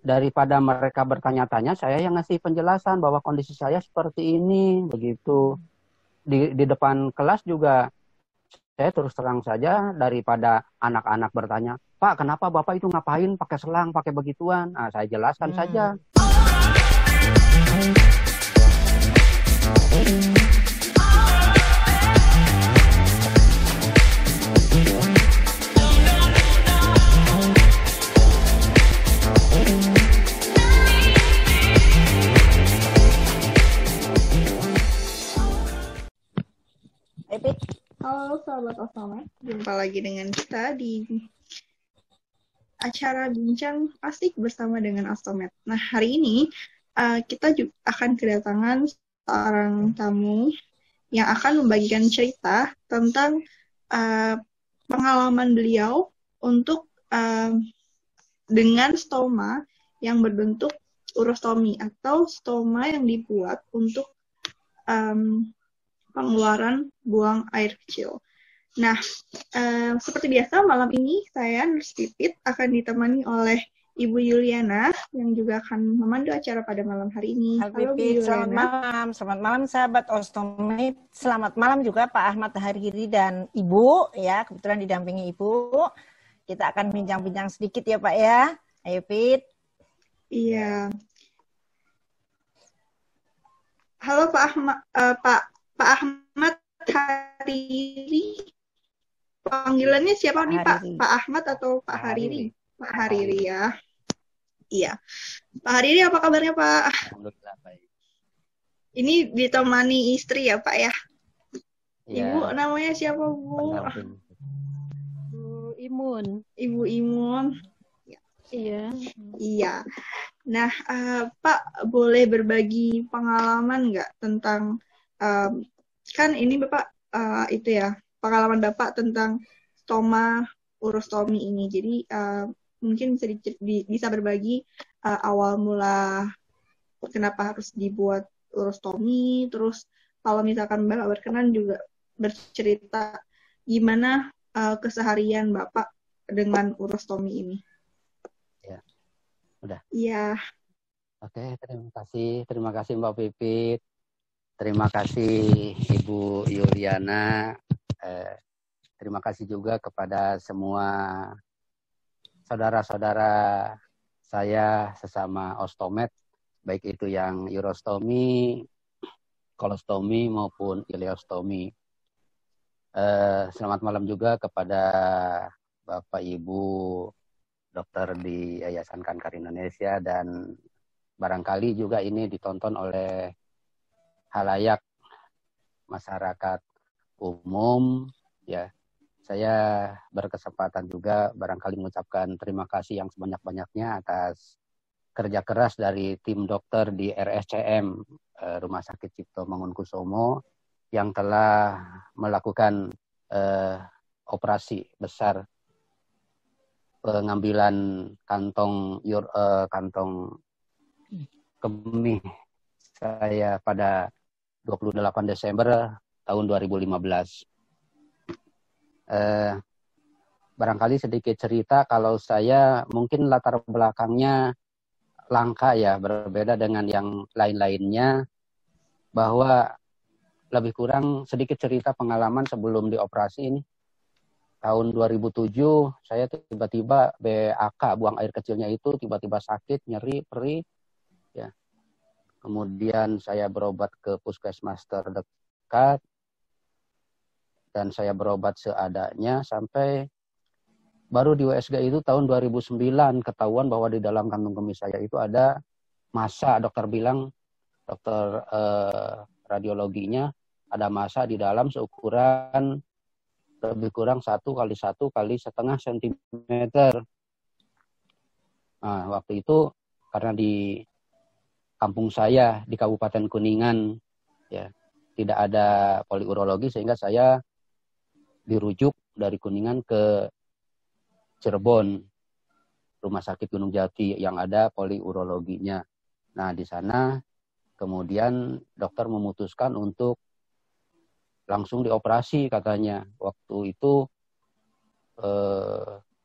daripada mereka bertanya-tanya, saya yang ngasih penjelasan bahwa kondisi saya seperti ini, begitu. Di depan kelas juga saya terus terang saja, daripada anak-anak bertanya, Pak, kenapa Bapak itu ngapain pakai selang, pakai begituan? Nah, saya jelaskan saja. Halo sahabat Ostomed, jumpa lagi dengan kita di acara bincang asik bersama dengan Ostomed. Nah, hari ini kita juga akan kedatangan seorang tamu yang akan membagikan cerita tentang pengalaman beliau untuk dengan stoma yang berbentuk urostomi atau stoma yang dibuat untuk pengeluaran buang air kecil. Nah, seperti biasa malam ini saya Nurse Pipit akan ditemani oleh Ibu Yuliana yang juga akan memandu acara pada malam hari ini. Halo Bu Yuliana. Selamat malam sahabat Ostomed. Selamat malam juga Pak Ahmad Hariri dan Ibu ya, kebetulan didampingi Ibu. Kita akan bincang-bincang sedikit ya Pak ya. Ayo Pit. Iya. Halo Pak Ahmad, Pak Ahmad Hariri. Panggilannya siapa nih Pak? Pak Ahmad atau Pak Hariri? Pak Hariri ya. Iya. Pak Hariri apa kabarnya Pak? Alhamdulillah baik. Ini ditemani istri ya Pak ya? Ya. Ibu namanya siapa Bu? Bu Imun. Ibu Imun. Iya. Iya. Nah Pak boleh berbagi pengalaman nggak tentang kan ini Bapak itu ya pengalaman Bapak tentang stoma urostomi ini. Jadi mungkin bisa berbagi awal mula kenapa harus dibuat urostomi, terus kalau misalkan Bapak berkenan juga bercerita gimana keseharian Bapak dengan urostomi ini. Ya. Udah. Iya. Oke, terima kasih Mbak Pipit. Terima kasih Ibu Yuliana. Terima kasih juga kepada semua saudara-saudara saya sesama ostomed, baik itu yang urostomi, kolostomi maupun ileostomi. Selamat malam juga kepada Bapak Ibu dokter di Yayasan Kanker Indonesia, dan barangkali juga ini ditonton oleh halayak masyarakat umum ya. Saya berkesempatan juga barangkali mengucapkan terima kasih yang sebanyak-banyaknya atas kerja keras dari tim dokter di RSCM Rumah Sakit Cipto Mangunkusumo yang telah melakukan operasi besar pengambilan kantong kemih saya pada 28 Desember tahun 2015. Barangkali sedikit cerita, kalau saya mungkin latar belakangnya langka ya, berbeda dengan yang lain-lainnya, bahwa lebih kurang sedikit cerita pengalaman sebelum dioperasi ini. Tahun 2007 saya tiba-tiba BAK, buang air kecilnya itu tiba-tiba sakit, nyeri, perih ya. Kemudian saya berobat ke puskesmas terdekat dan saya berobat seadanya sampai baru di USG itu tahun 2009 ketahuan bahwa di dalam kantong kemih saya itu ada massa. Dokter bilang, dokter radiologinya ada massa di dalam seukuran lebih kurang 1 kali 1 kali setengah sentimeter. Nah, waktu itu karena di kampung saya di Kabupaten Kuningan ya tidak ada poliurologi, sehingga saya dirujuk dari Kuningan ke Cirebon, Rumah Sakit Gunung Jati yang ada poliurologinya. Nah, di sana kemudian dokter memutuskan untuk langsung dioperasi katanya. Waktu itu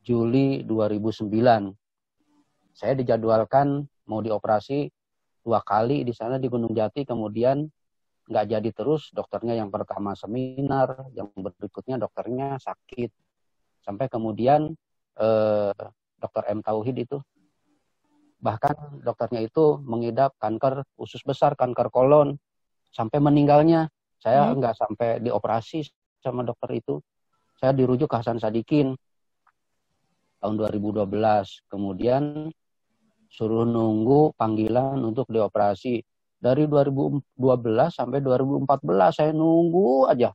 Juli 2009 saya dijadwalkan mau dioperasi 2 kali di sana di Gunung Jati, kemudian nggak jadi terus. Dokternya yang pertama seminar, yang berikutnya dokternya sakit. Sampai kemudian Dokter M. Tauhid itu, bahkan dokternya itu mengidap kanker usus besar, kanker kolon, sampai meninggalnya. Saya nggak sampai dioperasi sama dokter itu. Saya dirujuk ke Hasan Sadikin tahun 2012. Kemudian suruh nunggu panggilan untuk dioperasi. Dari 2012 sampai 2014 saya nunggu aja.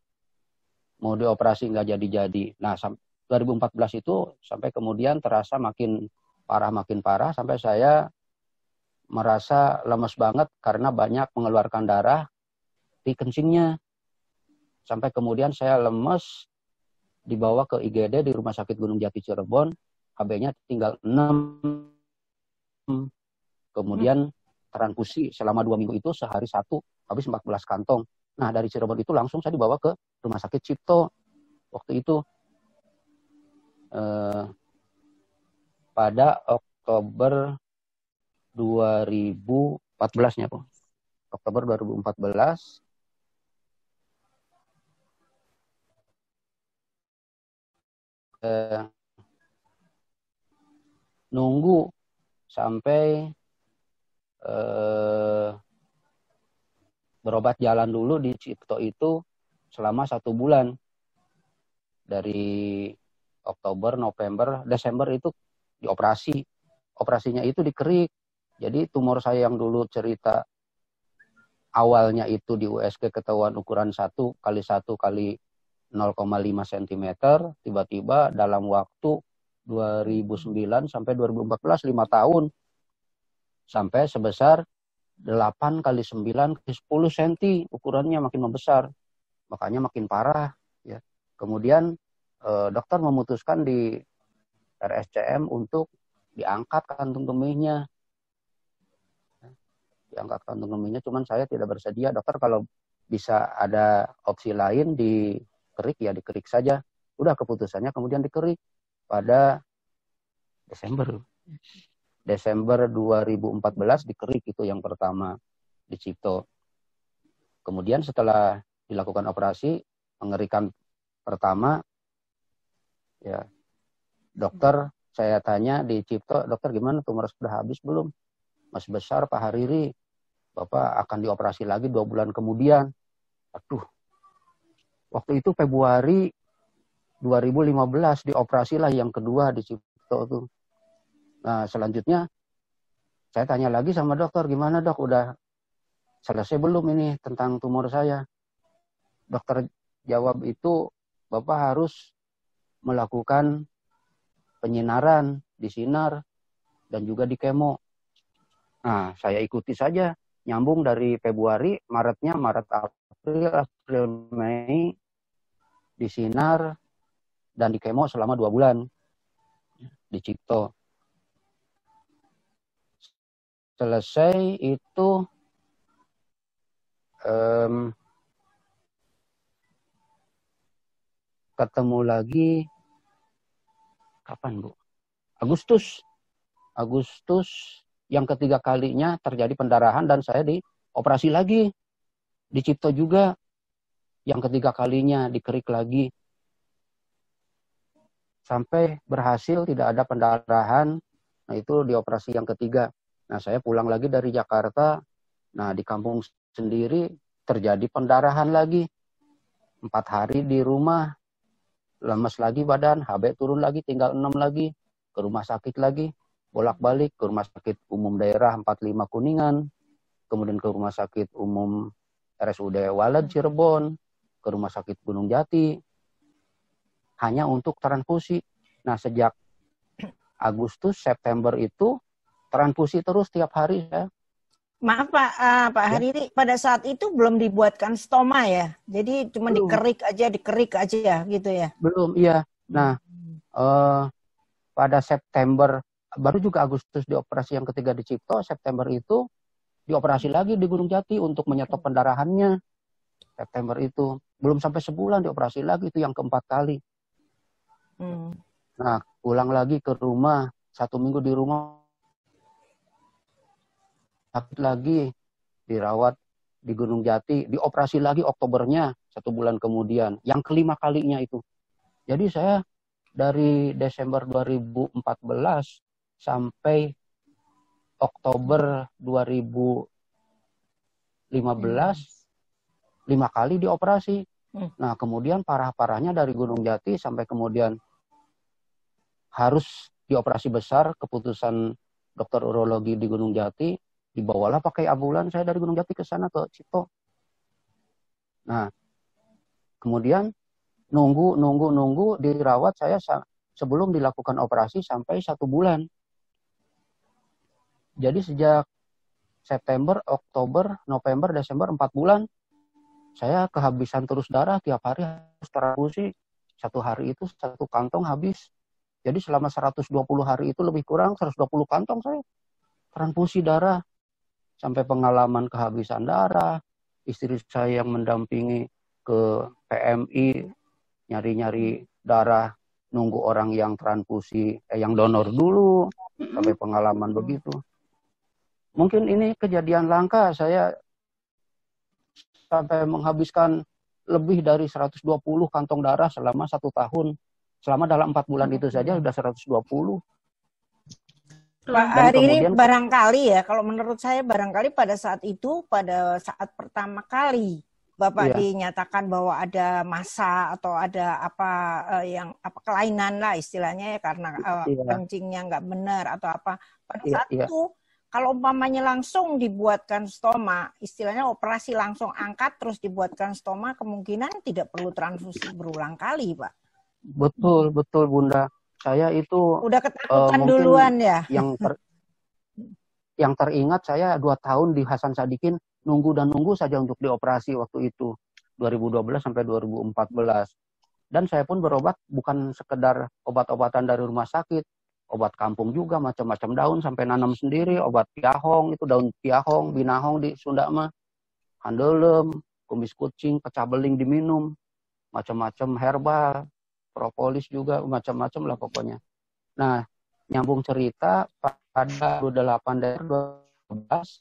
Mau dioperasi nggak jadi-jadi. Nah, 2014 itu sampai kemudian terasa makin parah, sampai saya merasa lemes banget karena banyak mengeluarkan darah di kencingnya. Sampai kemudian saya lemes, dibawa ke IGD di Rumah Sakit Gunung Jati Cirebon, HB-nya tinggal 6. Kemudian transfusi selama 2 minggu itu sehari 1, habis 14 kantong. Nah, dari Cirebon itu langsung saya dibawa ke Rumah Sakit Cipto. Waktu itu pada Oktober 2014-nya, Pak. Oktober 2014. Nunggu sampai berobat jalan dulu di Cipto itu selama 1 bulan. Dari Oktober, November, Desember itu dioperasi. Operasinya itu dikerik. Jadi tumor saya yang dulu cerita awalnya itu di USG ketahuan ukuran 1 kali 1 kali 0,5 cm, tiba-tiba dalam waktu 2009 sampai 2014, 5 tahun, sampai sebesar 8 kali 9 kali 10 cm, ukurannya makin membesar, makanya makin parah. Ya. Kemudian dokter memutuskan di RSCM untuk diangkat kantung kemihnya. Diangkat kantung kemihnya, cuman saya tidak bersedia. Dokter kalau bisa ada opsi lain dikerik, ya dikerik saja. Udah keputusannya kemudian dikerik pada Desember 2014 dikerik itu yang pertama di Cipto. Kemudian setelah dilakukan operasi pengerikan pertama, ya dokter saya tanya di Cipto, dokter gimana tumor sudah habis belum? Masih besar Pak Hariri, Bapak akan dioperasi lagi 2 bulan kemudian. Aduh, waktu itu Februari 2015 dioperasilah yang kedua di Cipto tuh. Nah, selanjutnya saya tanya lagi sama dokter, gimana dok, udah selesai belum ini tentang tumor saya? Dokter jawab itu, Bapak harus melakukan penyinaran, disinar, dan juga di kemo. Nah, saya ikuti saja, nyambung dari Februari, Maret, April, Mei, disinar, dan di kemo selama 2 bulan di Cipto. Selesai itu ketemu lagi kapan, Bu? Agustus yang ketiga kalinya terjadi pendarahan dan saya dioperasi lagi di Cipto juga. Yang ketiga kalinya dikerik lagi sampai berhasil tidak ada pendarahan. Nah, itu dioperasi yang ketiga. Nah, saya pulang lagi dari Jakarta. Nah, di kampung sendiri terjadi pendarahan lagi. 4 hari di rumah, lemes lagi badan, HB turun lagi, tinggal 6 lagi. Ke rumah sakit lagi, bolak-balik ke Rumah Sakit Umum Daerah 45 Kuningan, kemudian ke Rumah Sakit Umum RSUD Waled Cirebon, ke Rumah Sakit Gunung Jati, hanya untuk transfusi. Nah, sejak Agustus, September itu transfusi terus tiap hari ya. Maaf Pak Hariri, pada saat itu belum dibuatkan stoma ya? Jadi cuma dikerik aja gitu ya? Belum, iya. Nah, pada September, baru juga Agustus dioperasi yang ketiga di Cipto, September itu dioperasi lagi di Gunung Jati untuk menyetop pendarahannya. September itu, belum sampai sebulan dioperasi lagi, itu yang keempat kali. Nah, pulang lagi ke rumah, 1 minggu di rumah, sakit lagi, dirawat di Gunung Jati, dioperasi lagi Oktobernya, 1 bulan kemudian, yang kelima kalinya itu. Jadi saya dari Desember 2014 sampai Oktober 2015, 5 kali dioperasi. Nah, kemudian parah-parahnya dari Gunung Jati sampai kemudian harus dioperasi besar, keputusan dokter urologi di Gunung Jati, dibawalah pakai ambulan saya dari Gunung Jati ke sana ke Cipto. Nah, kemudian nunggu dirawat saya sebelum dilakukan operasi sampai 1 bulan. Jadi sejak September, Oktober, November, Desember 4 bulan saya kehabisan terus darah, tiap hari harus transfusi. 1 hari itu 1 kantong habis. Jadi selama 120 hari itu lebih kurang 120 kantong saya transfusi darah. Sampai pengalaman kehabisan darah, istri saya yang mendampingi ke PMI, nyari-nyari darah, nunggu orang yang transfusi, yang donor dulu, sampai pengalaman begitu. Mungkin ini kejadian langka, saya sampai menghabiskan lebih dari 120 kantong darah selama 1 tahun. Selama dalam 4 bulan itu saja sudah 120. Pak Hariri, barangkali ya, kalau menurut saya barangkali pada saat itu, pada saat pertama kali Bapak dinyatakan bahwa ada massa atau ada kelainan lah istilahnya ya, karena kencingnya nggak benar atau apa. Pada saat itu, kalau umpamanya langsung dibuatkan stoma, istilahnya operasi langsung angkat terus dibuatkan stoma, kemungkinan tidak perlu transfusi berulang kali, Pak. Betul Bunda. Saya itu udah ketakutan duluan ya. Yang teringat saya 2 tahun di Hasan Sadikin nunggu saja untuk dioperasi waktu itu 2012 sampai 2014. Dan saya pun berobat bukan sekedar obat-obatan dari rumah sakit, obat kampung juga, macam-macam daun sampai nanam sendiri, obat piahong itu daun piahong, binahong di Sunda mah, handelem, kumis kucing, pecah beling diminum, macam-macam herbal. Propolis juga, macam-macam lah pokoknya. Nah, nyambung cerita, pada 28 Desember 2012,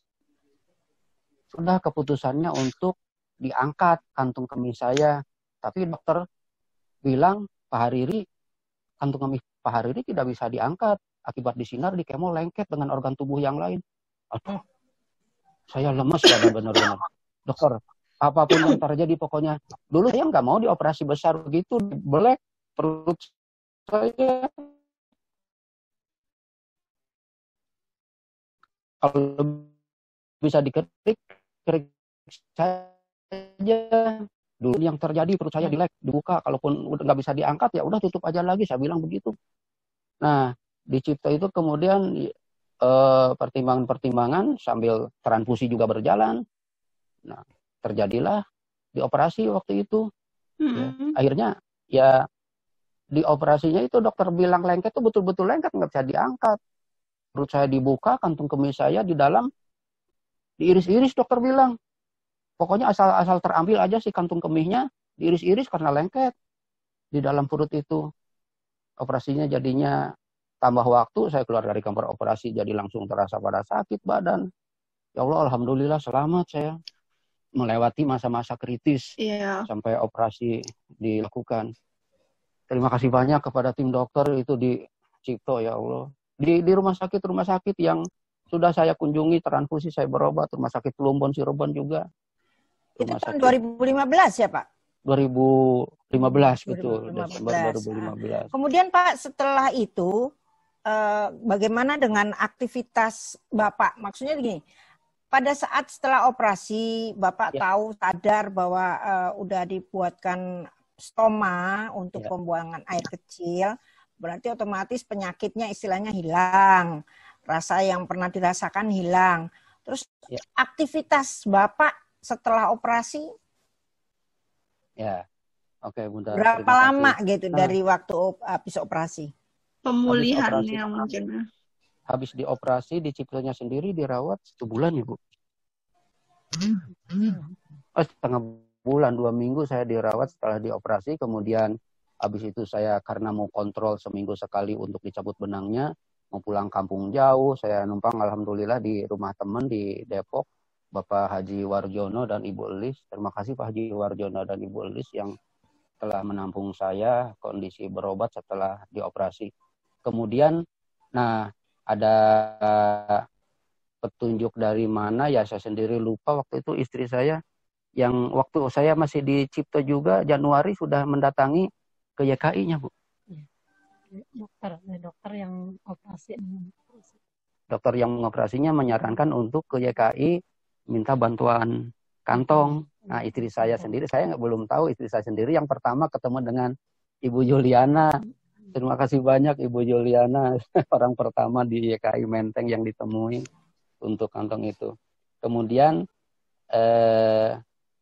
sudah keputusannya untuk diangkat kantung kemih saya. Tapi dokter bilang, Pak Hariri, kantung kemih Pak Hariri tidak bisa diangkat. Akibat disinar, di kemo lengket dengan organ tubuh yang lain. Aduh, saya lemes ya benar-benar. Dokter, apapun yang terjadi pokoknya. Dulu saya nggak mau dioperasi besar begitu, belek. Perut saya kalau bisa dikerik saja. Dulu yang terjadi perut saya dilek, dibuka, kalaupun udah nggak bisa diangkat ya udah tutup aja lagi, saya bilang begitu. Nah, di Cipto itu kemudian pertimbangan-pertimbangan sambil transfusi juga berjalan. Nah, terjadilah dioperasi waktu itu. Ya, akhirnya ya di operasinya itu dokter bilang lengket tuh betul-betul lengket, nggak bisa diangkat. Perut saya dibuka, kantung kemih saya di dalam diiris-iris, dokter bilang. Pokoknya asal terambil aja si kantung kemihnya, diiris-iris karena lengket di dalam perut itu. Operasinya jadinya tambah waktu, saya keluar dari kamar operasi jadi langsung terasa pada sakit badan. Ya Allah, alhamdulillah selamat saya melewati masa-masa kritis sampai operasi dilakukan. Terima kasih banyak kepada tim dokter itu di Cipto, ya Allah. Di rumah sakit yang sudah saya kunjungi, transfusi saya berobat, rumah sakit Plumbon, Cirebon juga. Itu tahun 2015 ya Pak? 2015, betul. Desember 2015. Kemudian Pak, setelah itu, bagaimana dengan aktivitas Bapak? Maksudnya gini, pada saat setelah operasi, Bapak tahu, sadar bahwa udah dibuatkan stoma untuk pembuangan air kecil, berarti otomatis penyakitnya istilahnya hilang, rasa yang pernah dirasakan hilang. Terus aktivitas Bapak setelah operasi? Ya, oke Bunda. Berapa lama gitu dari waktu habis operasi? Pemulihannya mungkin. Habis dioperasi di Ciptonya sendiri dirawat 1 bulan ya Bu. Setengah bulan, 2 minggu saya dirawat setelah dioperasi. Kemudian habis itu saya karena mau kontrol seminggu sekali untuk dicabut benangnya, mau pulang kampung jauh, saya numpang alhamdulillah di rumah teman di Depok, Bapak Haji Warjono dan Ibu Elis. Terima kasih Pak Haji Warjono dan Ibu Elis yang telah menampung saya kondisi berobat setelah dioperasi. Kemudian, nah ada petunjuk dari mana ya saya sendiri lupa. Waktu itu istri saya yang waktu saya masih di Cipto juga Januari sudah mendatangi ke YKI-nya, Bu. Dokter yang operasi. Dokter yang mengoperasinya menyarankan untuk ke YKI minta bantuan kantong. Nah, istri saya sendiri, saya belum tahu istri saya sendiri yang pertama ketemu dengan Ibu Juliana. Terima kasih banyak Ibu Juliana, orang pertama di YKI Menteng yang ditemui untuk kantong itu. Kemudian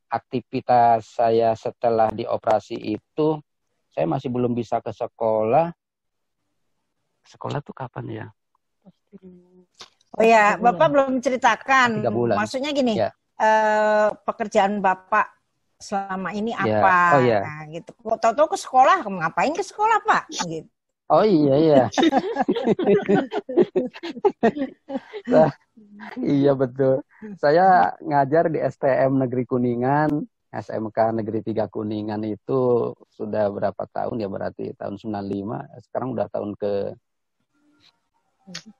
aktivitas saya setelah dioperasi itu, saya masih belum bisa ke sekolah. Sekolah tuh kapan ya? Oh ya, Bapak belum ceritakan. 3 bulan. Maksudnya gini, ya. Pekerjaan Bapak selama ini apa? Ya. Oh ya. Nah, gitu. Tahu-tahu ke sekolah, ngapain ke sekolah Pak? Gitu. Oh iya. Nah, iya betul. Saya ngajar di STM Negeri Kuningan, SMK Negeri 3 Kuningan itu sudah berapa tahun ya, berarti tahun 95. Sekarang udah tahun ke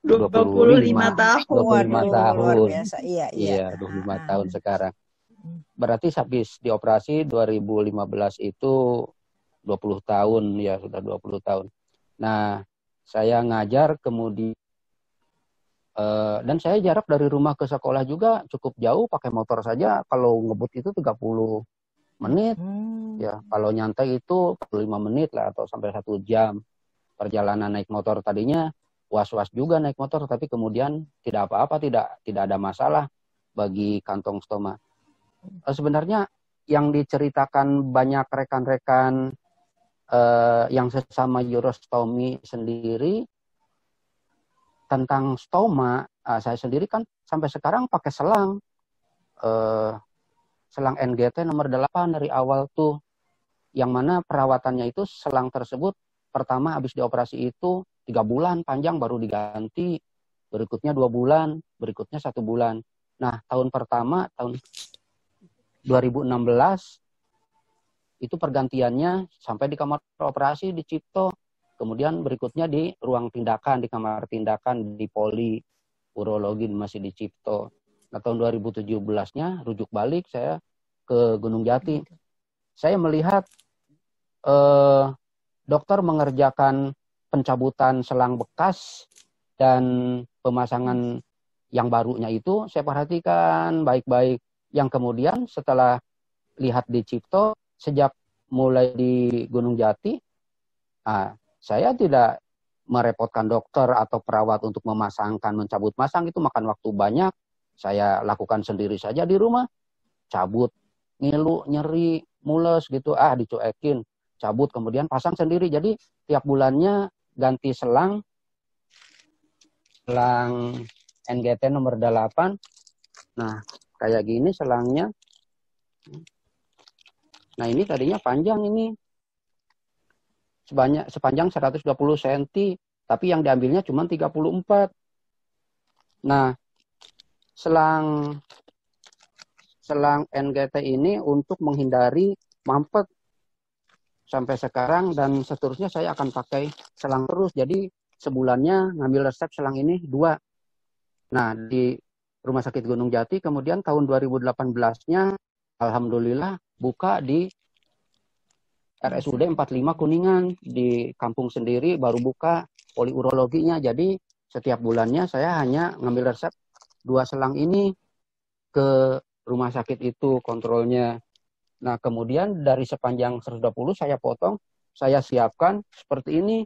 25 tahun. 25 tahun. Luar biasa. Iya, 25 tahun sekarang. Berarti habis dioperasi 2015 itu 20 tahun ya, sudah 20 tahun. Nah, saya ngajar kemudian dan saya jarak dari rumah ke sekolah juga cukup jauh, pakai motor saja kalau ngebut itu 30 menit. Ya, kalau nyantai itu 45 menit lah atau sampai 1 jam. Perjalanan naik motor tadinya was-was juga naik motor, tapi kemudian tidak apa-apa, tidak ada masalah bagi kantong stoma. Sebenarnya yang diceritakan banyak rekan-rekan yang sesama urostomi sendiri tentang stoma, saya sendiri kan sampai sekarang pakai selang NGT nomor 8 dari awal tuh, yang mana perawatannya itu selang tersebut pertama habis dioperasi itu 3 bulan panjang baru diganti, berikutnya 2 bulan, berikutnya 1 bulan. Nah, tahun pertama, tahun 2016, itu pergantiannya sampai di kamar operasi di Cipto. Kemudian berikutnya di ruang tindakan, di kamar tindakan di Poli Urologi masih di Cipto. Nah, tahun 2017-nya rujuk balik saya ke Gunung Jati. Saya melihat dokter mengerjakan pencabutan selang bekas dan pemasangan yang barunya itu saya perhatikan baik-baik. Yang kemudian setelah lihat di Cipto, sejak mulai di Gunung Jati, saya tidak merepotkan dokter atau perawat untuk memasangkan, mencabut masang, itu makan waktu banyak. Saya lakukan sendiri saja di rumah. Cabut, ngilu, nyeri, mules gitu, dicuekin. Cabut, kemudian pasang sendiri. Jadi tiap bulannya ganti selang NGT nomor 8. Nah, kayak gini selangnya. Nah, ini tadinya panjang ini. Sepanjang 120 cm, tapi yang diambilnya cuma 34. Nah, selang NGT ini untuk menghindari mampet. Sampai sekarang dan seterusnya saya akan pakai selang terus. Jadi sebulannya ngambil resep selang ini 2. Nah, di Rumah Sakit Gunung Jati, kemudian tahun 2018-nya alhamdulillah buka di RSUD 45 Kuningan, di kampung sendiri baru buka poli urologinya. Jadi setiap bulannya saya hanya ngambil resep 2 selang ini ke rumah sakit itu kontrolnya. Nah, kemudian dari sepanjang 120 saya potong, saya siapkan seperti ini.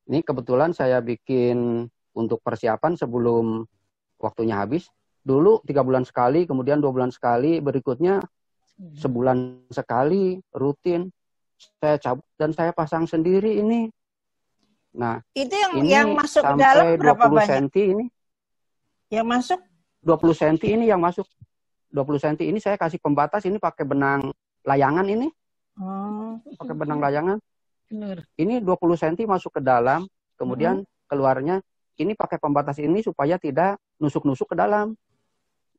Ini kebetulan saya bikin untuk persiapan sebelum waktunya habis. Dulu 3 bulan sekali, kemudian 2 bulan sekali, berikutnya sebulan sekali, rutin. Saya cabut dan saya pasang sendiri ini. Nah, itu ini yang masuk ke dalam berapa 20 banyak? cm ini. Yang masuk? 20 cm ini yang masuk. 20 cm ini saya kasih pembatas, ini pakai benang layangan ini. Pakai benang layangan. Ini 20 cm masuk ke dalam. kemudian keluarnya ini pakai pembatas ini supaya tidak nusuk-nusuk ke dalam,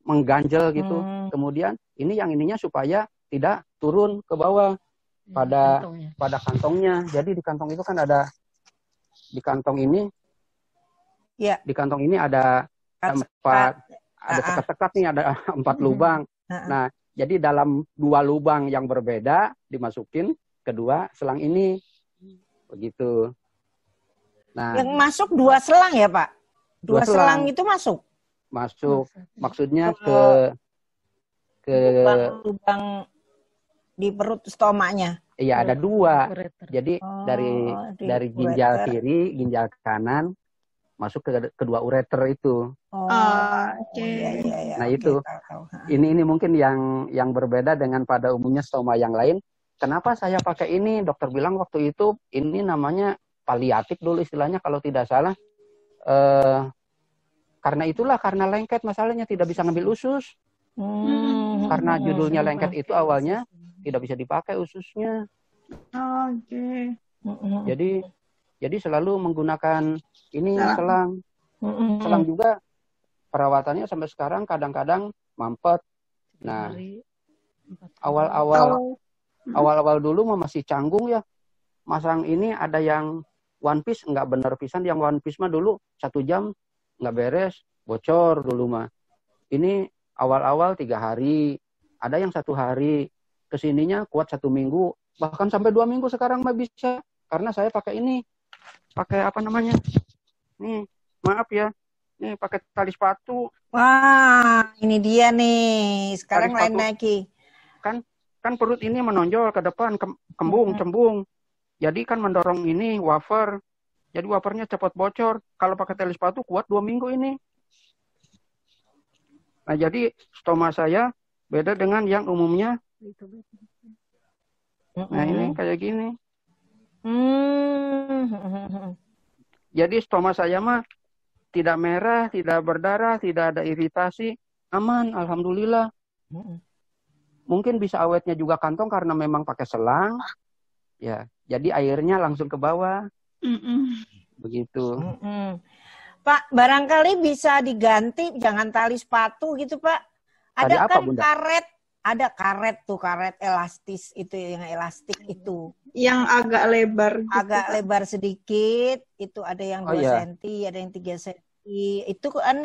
mengganjel gitu. Kemudian ini yang ininya supaya tidak turun ke bawah pada kantongnya. Jadi di kantong itu kan ada, di kantong ini ada sekat-sekat nih, ada 4 lubang. Nah, jadi dalam 2 lubang yang berbeda dimasukin kedua selang ini, begitu. Nah, yang masuk 2 selang ya Pak? 2 selang itu masuk? Masuk. Maksudnya ke lubang di perut stomanya. Iya, ada 2. Jadi dari ginjal kiri, ginjal kanan masuk ke kedua ureter itu. Nah, itu. Ini mungkin yang berbeda dengan pada umumnya stoma yang lain. Kenapa saya pakai ini? Dokter bilang waktu itu ini namanya paliatif dulu istilahnya kalau tidak salah. Karena lengket masalahnya, tidak bisa ngambil usus. Karena judulnya lengket itu awalnya tidak bisa dipakai ususnya. Jadi selalu menggunakan ini selang. Selang juga perawatannya sampai sekarang kadang-kadang mampet. Nah, awal-awal dulu masih canggung ya. Masang ini ada yang one piece nggak bener pisan, yang one piece mah dulu 1 jam nggak beres, bocor dulu mah. Ini awal-awal 3 hari, ada yang 1 hari, kesininya kuat 1 minggu, bahkan sampai 2 minggu sekarang mah bisa, karena saya pakai ini, pakai apa namanya? Nih, maaf ya, nih pakai tali sepatu. Wah, ini dia nih, sekarang lain lagi. Kan perut ini menonjol ke depan, cembung. Jadi kan mendorong ini wafer. Jadi wafernya cepat bocor. Kalau pakai tali sepatu kuat 2 minggu ini. Nah, jadi stoma saya beda dengan yang umumnya. Nah, ini kayak gini. Jadi stoma saya mah tidak merah, tidak berdarah, tidak ada iritasi. Aman, alhamdulillah. Mungkin bisa awetnya juga kantong karena memang pakai selang. Ya, jadi airnya langsung ke bawah. Begitu. Pak, barangkali bisa diganti, jangan tali sepatu gitu Pak. Ada kan Bunda? Karet tuh, karet elastis itu, yang elastik itu. Yang agak lebar. Gitu, agak Pak. Lebar sedikit, itu ada yang 2 cm, ada yang 3 cm. Itu kan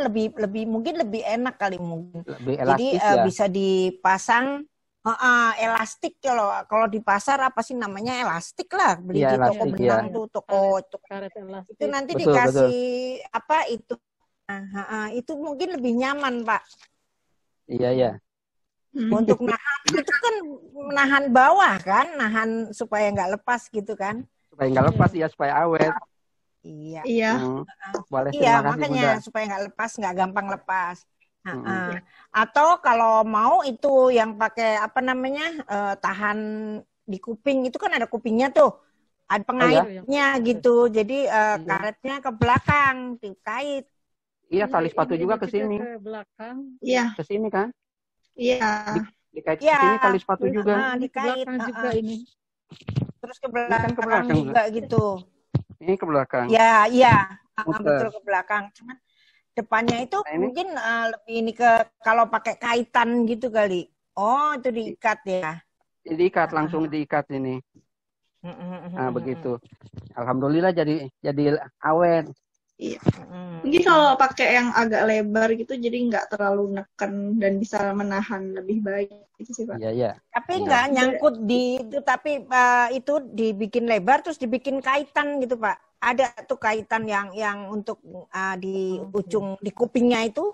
mungkin lebih enak kali mungkin. Lebih elastis. Jadi bisa dipasang. Elastik kalau di pasar apa sih namanya, elastik lah, beli di toko benang tuh, toko itu nanti betul, dikasih apa itu, itu mungkin lebih nyaman Pak. Iya. Untuk nahan itu kan menahan bawah kan, nahan supaya nggak lepas gitu kan. Supaya nggak lepas ya, supaya awet. Iya. Boleh, iya makanya Bunda. Supaya nggak lepas, nggak gampang lepas. Atau kalau mau itu yang pakai apa namanya, tahan di kuping, itu kan ada kupingnya tuh, ada pengaitnya gitu, jadi karetnya ke belakang dikait. Iya, tali sepatu juga ke sini. Ke belakang. Iya. Ke sini kan? Iya. Dikait ke sini tali sepatu juga. Dikait juga ini. Terus ke belakang juga gitu. Ini ke belakang. Ya, iya. Betul, ke belakang. Cuman depannya itu mungkin lebih ini kalau pakai kaitan gitu kali. Oh, itu diikat ya. Diikat, langsung diikat ini. Nah, begitu. Alhamdulillah jadi awet. Iya. Mungkin kalau pakai yang agak lebar gitu jadi nggak terlalu neken dan bisa menahan lebih baik gitu sih Pak. Iya. Tapi nggak nyangkut di itu, tapi itu dibikin lebar terus dibikin kaitan gitu Pak. Ada tuh kaitan yang untuk di ujung di kupingnya itu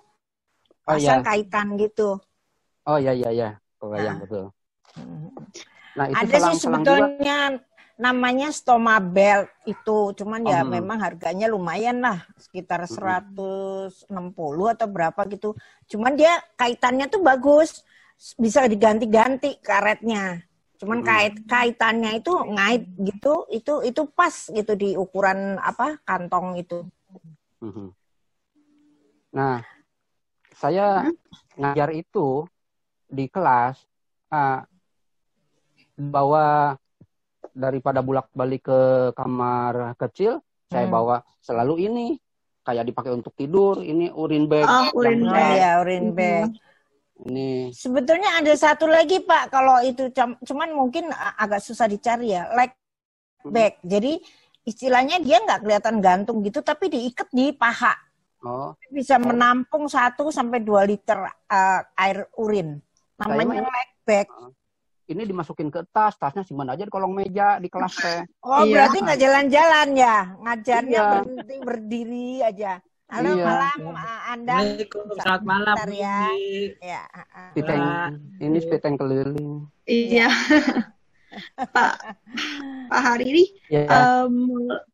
pasang kaitan gitu. Oh iya. Kebayang betul. Nah, itu ada sih sebetulnya namanya stoma belt itu, cuman ya memang harganya lumayan lah, sekitar 160 atau berapa gitu. Cuman dia kaitannya tuh bagus, bisa diganti-ganti karetnya. Cuman kaitannya itu ngait gitu, itu pas gitu di ukuran apa kantong itu. Nah, saya ngajar itu di kelas, bahwa daripada bolak-balik ke kamar kecil, Saya bawa selalu ini kayak dipakai untuk tidur. Ini urin bag. Urin Oh bag. ya, urin bag. Ini Sebetulnya ada satu lagi Pak, kalau itu cuman mungkin agak susah dicari ya, leg bag. Jadi istilahnya dia nggak kelihatan gantung gitu, tapi diikat di paha. Bisa menampung 1 sampai 2 liter air urin. Namanya leg bag. ini dimasukin ke tas, tasnya simpan aja di kolong meja di kelas teh. Oh, berarti nggak jalan-jalan ya? Ngajarnya Iya. berhenti berdiri aja. Halo, Iya. malam Anda. Selamat malam. Ya. Ya. Ini spiteng keliling. Iya. Pak Hariri, Ya.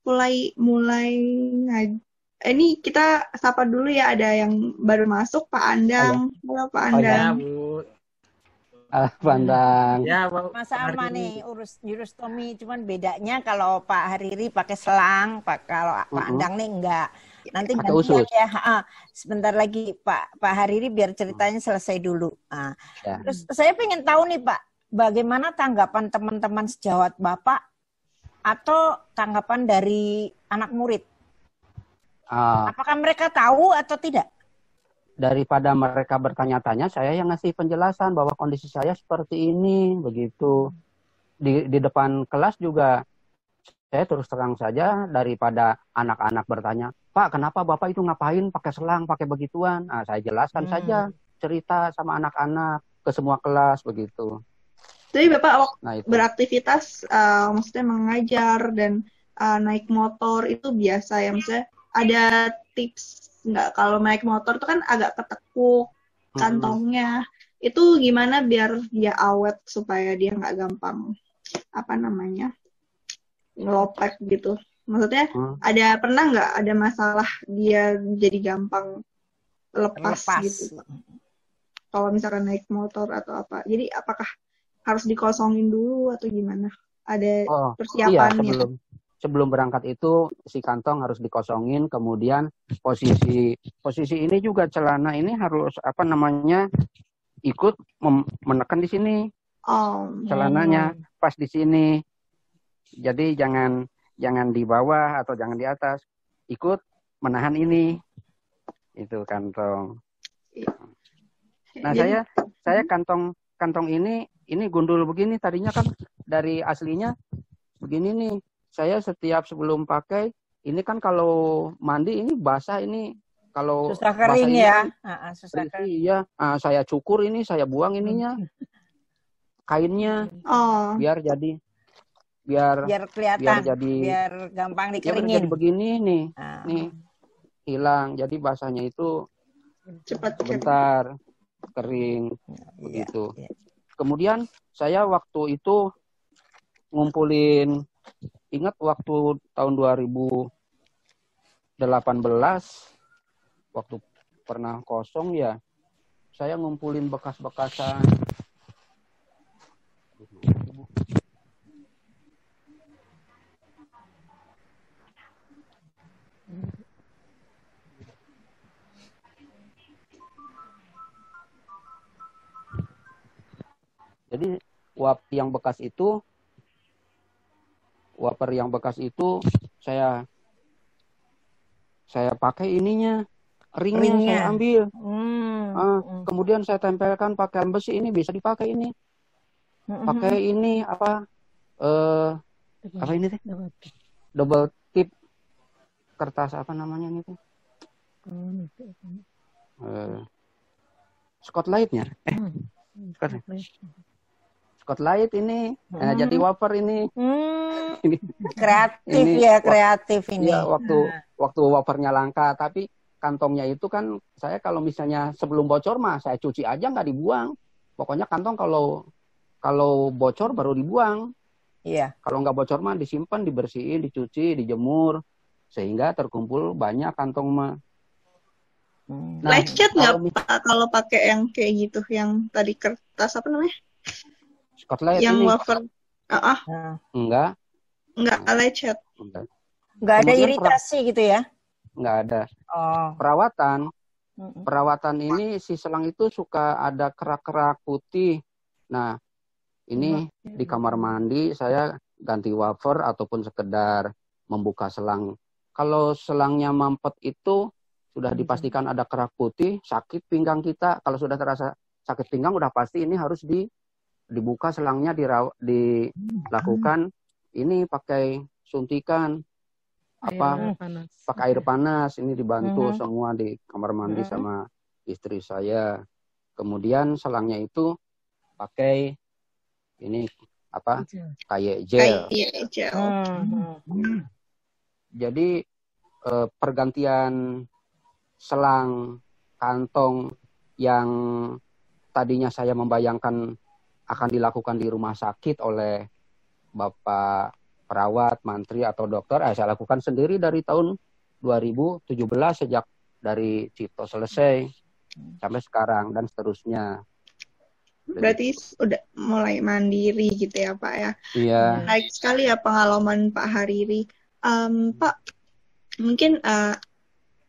mulai ini kita sapa dulu ya, ada yang baru masuk, Pak Andang. Halo Pak Andang. Bu. Pandang. Ya, Mas Alma nih jurus Tommy, cuman bedanya kalau Pak Hariri pakai selang, kalau Pak Andang nih enggak. Nanti gantian ya. Sebentar lagi Pak Hariri biar ceritanya selesai dulu. Ya. Terus saya pengen tahu nih Pak, bagaimana tanggapan teman-teman sejawat Bapak atau tanggapan dari anak murid? Apakah mereka tahu atau tidak? Daripada mereka bertanya-tanya, saya yang ngasih penjelasan bahwa kondisi saya seperti ini, begitu. Di depan kelas juga, saya terus terang saja, daripada anak-anak bertanya, Pak, kenapa Bapak itu ngapain pakai selang, pakai begituan? Saya jelaskan saja, cerita sama anak-anak, ke semua kelas, begitu. Jadi Bapak beraktivitas, maksudnya mengajar dan naik motor itu biasa ya, maksudnya ada tips nggak kalau naik motor itu kan agak ketekuk kantongnya, itu gimana biar dia awet supaya dia nggak gampang ngelopek gitu, maksudnya pernah nggak ada masalah dia jadi gampang lepas gitu kalau misalkan naik motor atau apa, jadi apakah harus dikosongin dulu atau gimana, ada persiapannya? Iya, sebelum berangkat itu si kantong harus dikosongin, kemudian posisi ini juga celana ini harus ikut menekan di sini. Celananya pas di sini. Jadi jangan di bawah atau jangan di atas. Ikut menahan ini. Itu kantong. Nah, saya kantong ini gundul begini, tadinya kan dari aslinya begini nih. Saya setiap sebelum pakai, ini kan kalau mandi ini basah ini, kalau susah kering ya. Susah kering. Iya, saya cukur ini, saya buang ininya, kainnya, biar kelihatan, biar gampang dikeringin. Biar jadi begini nih, nih hilang. Jadi basahnya itu cepat bentar kering, begitu. Kemudian saya waktu itu ngumpulin. Ingat waktu tahun 2018, waktu pernah kosong ya, saya ngumpulin bekas-bekasan. Jadi wafer yang bekas itu saya pakai ininya, ringnya saya ambil. Kemudian saya tempelkan pakai lem besi, ini bisa dipakai ini. Pakai ini apa ini teh? Double tip kertas apa namanya ini teh? Spotlight-nya. Spotlight ini, jadi wafer ini. Kreatif ini. Ya, waktu wafernya langka, tapi kantongnya itu kan saya kalau misalnya sebelum bocor mah saya cuci aja, nggak dibuang. Pokoknya kantong kalau bocor baru dibuang. Iya. Kalau nggak bocor mah disimpan, dibersihin, dicuci, dijemur, sehingga terkumpul banyak kantong mah. Nah, lecet nggak Pak kalau pakai yang kayak gitu, yang tadi kertas apa namanya? Spotlight yang ini. wafer. Enggak lecet. Enggak ada iritasi gitu ya? Enggak ada. Perawatan ini si selang itu suka ada kerak-kerak putih. Nah, ini di kamar mandi saya ganti wafer ataupun sekedar membuka selang kalau selangnya mampet itu sudah dipastikan ada kerak putih, sakit pinggang kita. Kalau sudah terasa sakit pinggang, udah pasti ini harus dibuka selangnya, dilakukan ini pakai suntikan pakai air panas. Ini dibantu semua di kamar mandi sama istri saya. Kemudian selangnya itu pakai ini kayak gel. Jadi pergantian selang kantong yang tadinya saya membayangkan akan dilakukan di rumah sakit oleh Bapak perawat, mantri atau dokter, saya lakukan sendiri dari tahun 2017 sejak dari Cito selesai sampai sekarang dan seterusnya. Berarti udah mulai mandiri gitu ya Pak ya? Iya. Baik sekali ya pengalaman Pak Hariri. Pak, mungkin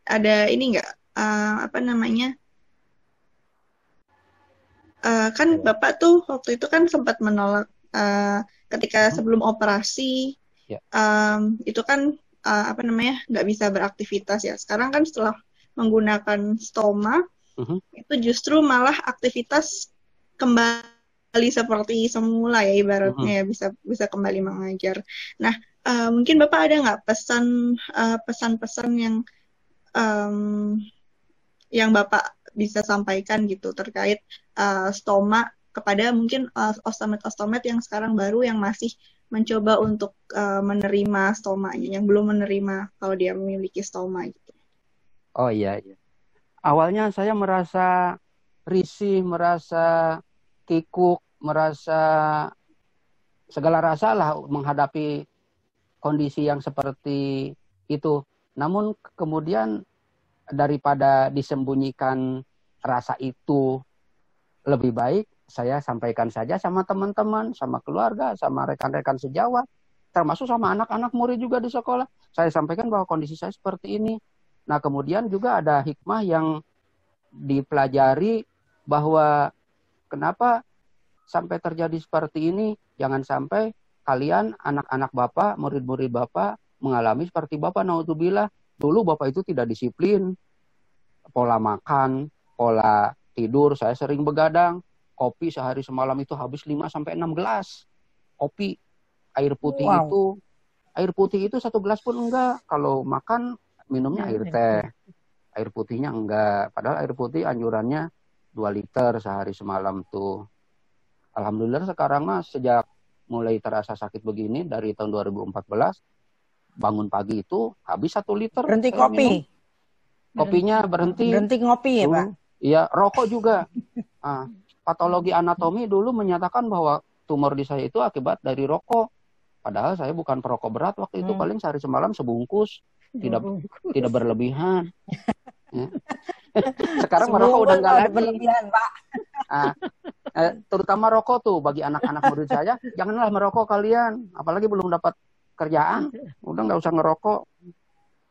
ada ini nggak kan Bapak tuh waktu itu kan sempat menolak ketika sebelum operasi itu kan nggak bisa beraktivitas ya. Sekarang kan setelah menggunakan stoma itu justru malah aktivitas kembali seperti semula ya ibaratnya ya, bisa kembali mengajar. Nah mungkin Bapak ada nggak pesan-pesan yang Bapak bisa sampaikan gitu terkait stoma kepada mungkin ostomet yang sekarang baru yang masih mencoba untuk menerima stomanya, yang belum menerima kalau dia memiliki stoma gitu. Oh iya. Awalnya saya merasa risih, merasa kikuk, merasa segala rasa lah menghadapi kondisi yang seperti itu. Namun kemudian daripada disembunyikan rasa itu, lebih baik saya sampaikan saja sama teman-teman, sama keluarga, sama rekan-rekan sejawat, termasuk sama anak-anak murid juga di sekolah. Saya sampaikan bahwa kondisi saya seperti ini. Nah, kemudian juga ada hikmah yang dipelajari bahwa kenapa sampai terjadi seperti ini. Jangan sampai kalian, anak-anak Bapak, murid-murid Bapak, mengalami seperti Bapak, naudzubillah. Dulu Bapak itu tidak disiplin. Pola makan, pola tidur, saya sering begadang. Kopi sehari semalam itu habis 5-6 gelas. Kopi, air putih itu 1 gelas pun enggak. Kalau makan, minumnya air teh. Air putihnya enggak. Padahal air putih anjurannya 2 liter sehari semalam tuh. Alhamdulillah sekarang mah sejak mulai terasa sakit begini dari tahun 2014, bangun pagi itu habis 1 liter. Berhenti kopi. Kopinya berhenti. Berhenti ngopi ya Pak? Iya, rokok juga. Patologi anatomi dulu menyatakan bahwa tumor di saya itu akibat dari rokok. Padahal saya bukan perokok berat waktu itu, paling sehari semalam sebungkus, tidak berlebihan. Ya. Sekarang merokok udah nggak lagi. Berlebihan Pak. Terutama rokok tuh bagi anak-anak murid saya, janganlah merokok kalian, apalagi belum dapat kerjaan, udah nggak usah ngerokok.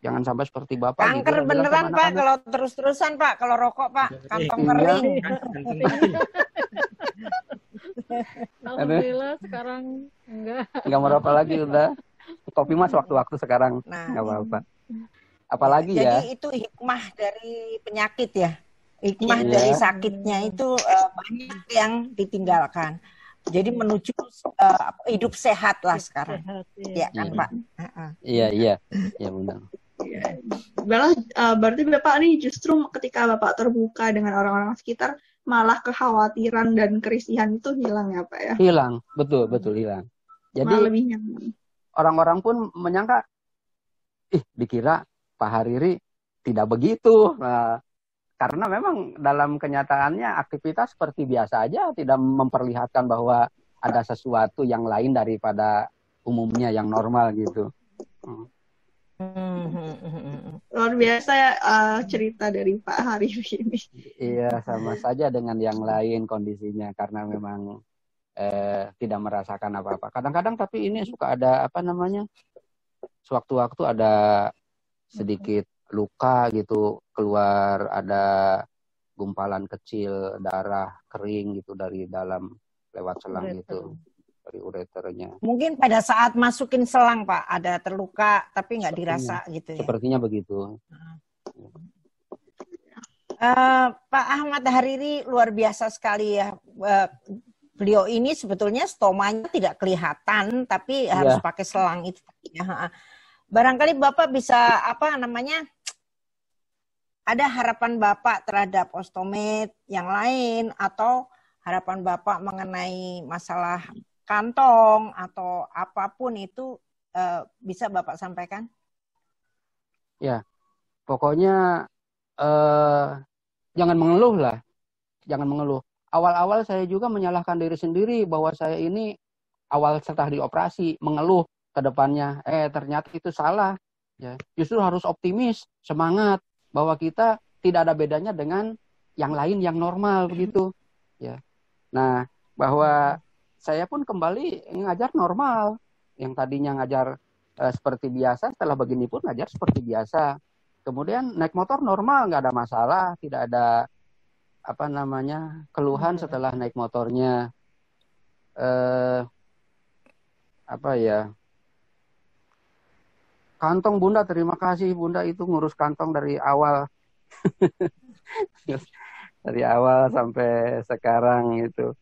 Jangan sampai seperti Bapak. Kanker gitu, beneran Pak kalau terus-terusan Pak, kalau rokok Pak, kantong kering. Alhamdulillah sekarang enggak merokok lagi udah. Kopi mas waktu-waktu sekarang nggak apa-apa. Apalagi jadi ya. Jadi itu hikmah dari penyakit ya. Hikmah dari sakitnya itu banyak yang ditinggalkan. Jadi menuju hidup sehat lah sekarang. Iya kan Pak? Iya benar. Berarti Bapak nih justru ketika Bapak terbuka dengan orang-orang sekitar, malah kekhawatiran dan kerisihan itu hilang ya Pak ya? Hilang, betul hilang. Jadi lebih nyaman. Orang-orang pun menyangka, dikira Pak Hariri tidak begitu. Nah, karena memang dalam kenyataannya aktivitas seperti biasa aja, tidak memperlihatkan bahwa ada sesuatu yang lain daripada umumnya yang normal gitu. Luar biasa cerita dari Pak Hariri ini. Iya, sama saja dengan yang lain kondisinya karena memang tidak merasakan apa-apa. Kadang-kadang tapi ini suka ada sewaktu-waktu ada sedikit luka gitu, keluar ada gumpalan kecil darah kering gitu dari dalam lewat selang gitu. dari ureternya. Mungkin pada saat masukin selang Pak, ada terluka tapi nggak dirasa gitu ya. Sepertinya begitu. Pak Ahmad Hariri luar biasa sekali ya. Beliau ini sebetulnya stomanya tidak kelihatan, tapi harus pakai selang itu. Ya. Barangkali Bapak bisa ada harapan Bapak terhadap ostomed yang lain atau harapan Bapak mengenai masalah kantong atau apapun itu bisa Bapak sampaikan? Ya, pokoknya jangan mengeluh lah, jangan mengeluh. Awal-awal saya juga menyalahkan diri sendiri bahwa saya ini awal setelah dioperasi mengeluh ke depannya. Ternyata itu salah. Ya, justru harus optimis, semangat bahwa kita tidak ada bedanya dengan yang lain yang normal begitu. Ya, nah bahwa saya pun kembali ngajar normal. Yang tadinya ngajar seperti biasa, setelah begini pun ngajar seperti biasa. Kemudian naik motor normal, nggak ada masalah, tidak ada keluhan setelah naik motornya. Kantong Bunda, terima kasih Bunda itu ngurus kantong dari awal. Dari awal sampai sekarang itu.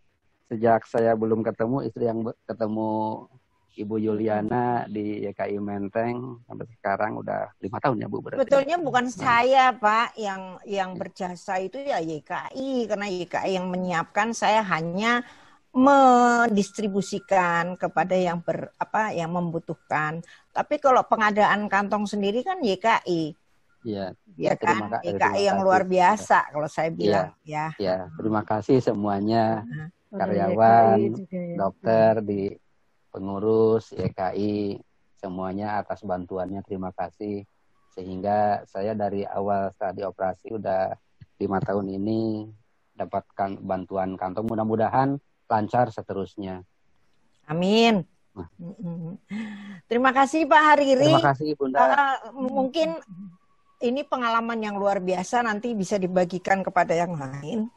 Sejak saya belum ketemu, istri yang ketemu Ibu Yuliana di YKI Menteng sampai sekarang udah 5 tahun ya Bu berarti. Sebetulnya bukan saya Pak yang berjasa itu ya YKI, karena YKI yang menyiapkan, saya hanya mendistribusikan kepada yang membutuhkan. Tapi kalau pengadaan kantong sendiri kan YKI. Iya. Ya kan, YKI yang luar biasa kalau saya bilang ya. Ya, terima kasih semuanya. Karyawan, dokter, di pengurus YKI, semuanya atas bantuannya terima kasih. Sehingga saya dari awal saat dioperasi udah 5 tahun ini dapatkan bantuan kantong, mudah-mudahan lancar seterusnya. Amin. Terima kasih Pak Hariri. Terima kasih Bunda. Mungkin ini pengalaman yang luar biasa, nanti bisa dibagikan kepada yang lain.